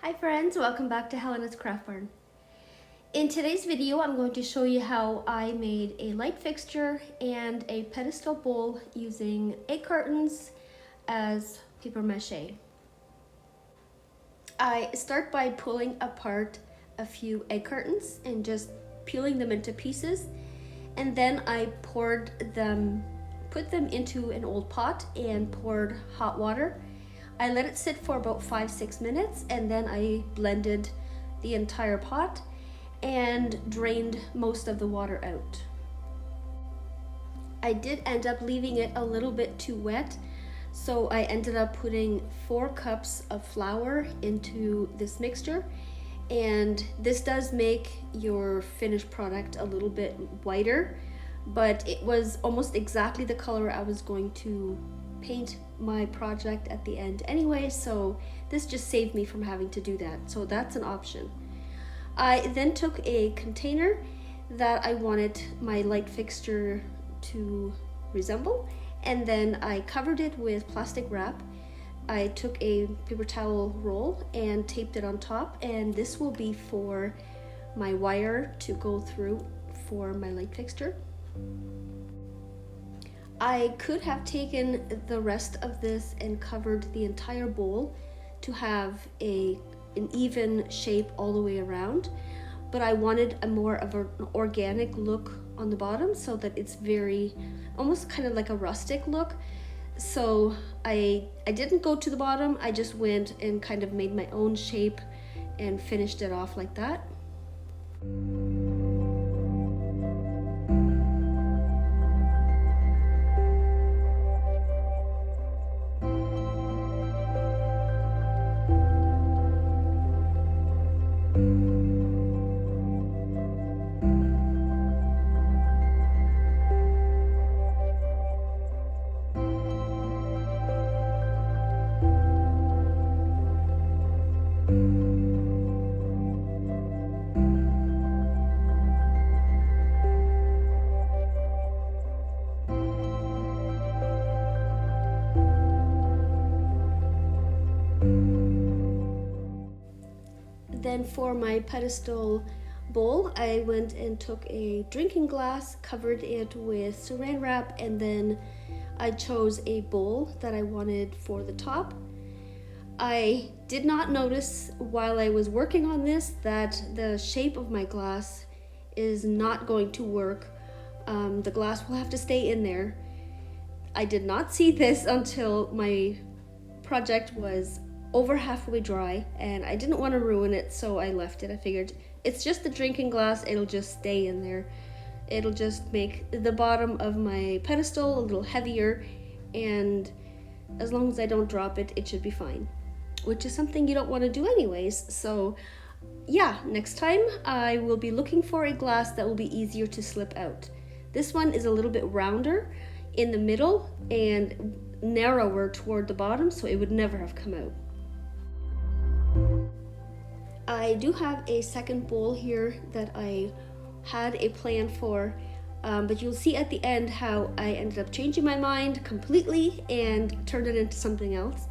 Hi friends, welcome back to Helena's Craft Barn. In today's video, I'm going to show you how I made a light fixture and a pedestal bowl using egg cartons as papier-mâché. I start by pulling apart a few egg cartons and just peeling them into pieces, and then I put them into an old pot and poured hot water. I let it sit for about 5-6 minutes, and then I blended the entire pot and drained most of the water out. I did end up leaving it a little bit too wet, so I ended up putting 4 cups of flour into this mixture, and this does make your finished product a little bit whiter, but it was almost exactly the color I was going to paint my project at the end anyway, so this just saved me from having to do that, so that's an option. I then took a container that I wanted my light fixture to resemble, and then I covered it with plastic wrap. I took a paper towel roll and taped it on top, and this will be for my wire to go through for my light fixture. I could have taken the rest of this and covered the entire bowl to have an even shape all the way around, but I wanted a more of an organic look on the bottom so that it's very, almost kind of like a rustic look. So I didn't go to the bottom, I just went and kind of made my own shape and finished it off like that. Then for my pedestal bowl, I went and took a drinking glass, covered it with saran wrap, and then I chose a bowl that I wanted for the top. I did not notice while I was working on this that the shape of my glass is not going to work. The glass will have to stay in there. I did not see this until my project was over halfway dry, and I didn't want to ruin it, so I left it. I figured it's just a drinking glass, it'll just stay in there. It'll just make the bottom of my pedestal a little heavier, and as long as I don't drop it, it should be fine, which is something you don't want to do anyways. So yeah, next time I will be looking for a glass that will be easier to slip out. This one is a little bit rounder in the middle and narrower toward the bottom, so it would never have come out. I do have a second bowl here that I had a plan for, but you'll see at the end how I ended up changing my mind completely and turned it into something else,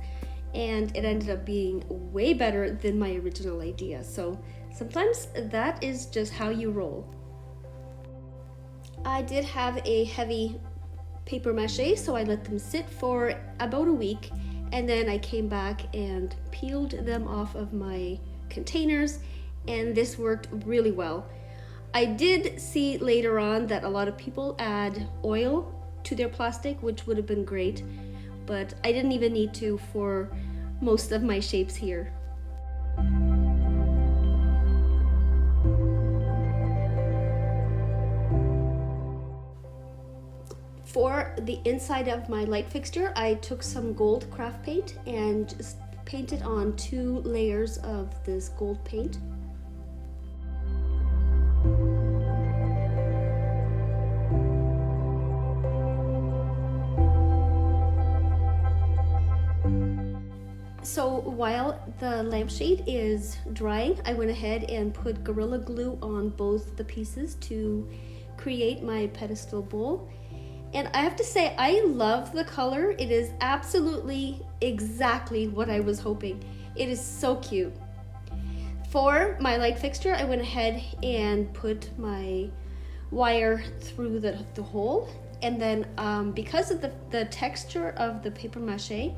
and it ended up being way better than my original idea. So sometimes that is just how you roll. I did have a heavy papier-mâché, so I let them sit for about a week, and then I came back and peeled them off of my containers, and this worked really well. I did see later on that a lot of people add oil to their plastic, which would have been great, but I didn't even need to for most of my shapes here. For the inside of my light fixture, I took some gold craft paint and just painted on 2 layers of this gold paint. So while the lampshade is drying, I went ahead and put Gorilla Glue on both the pieces to create my pedestal bowl. And I have to say, I love the color. It is absolutely exactly what I was hoping. It is so cute. For my light fixture, I went ahead and put my wire through the hole, and then because of the texture of the papier-mâché,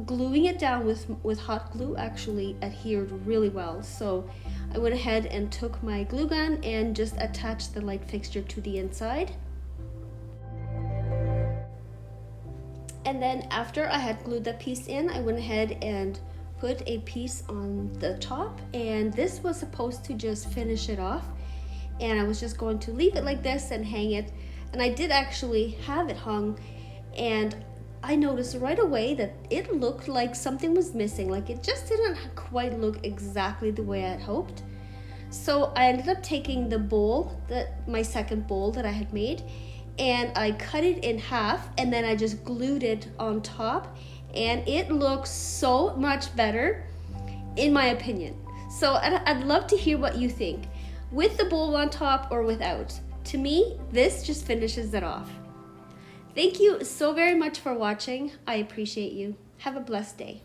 gluing it down with hot glue actually adhered really well. So I went ahead and took my glue gun and just attached the light fixture to the inside. And then after I had glued that piece in, I went ahead and put a piece on the top, and this was supposed to just finish it off, and I was just going to leave it like this and hang it. And I did actually have it hung, and I noticed right away that it looked like something was missing, like it just didn't quite look exactly the way I had hoped. So I ended up taking the bowl, my second bowl that I had made, and I cut it in half, and then I just glued it on top, and it looks so much better in my opinion. So I'd love to hear what you think, with the bowl on top or without. To me, this just finishes it off. Thank you so very much for watching. I appreciate you. Have a blessed day.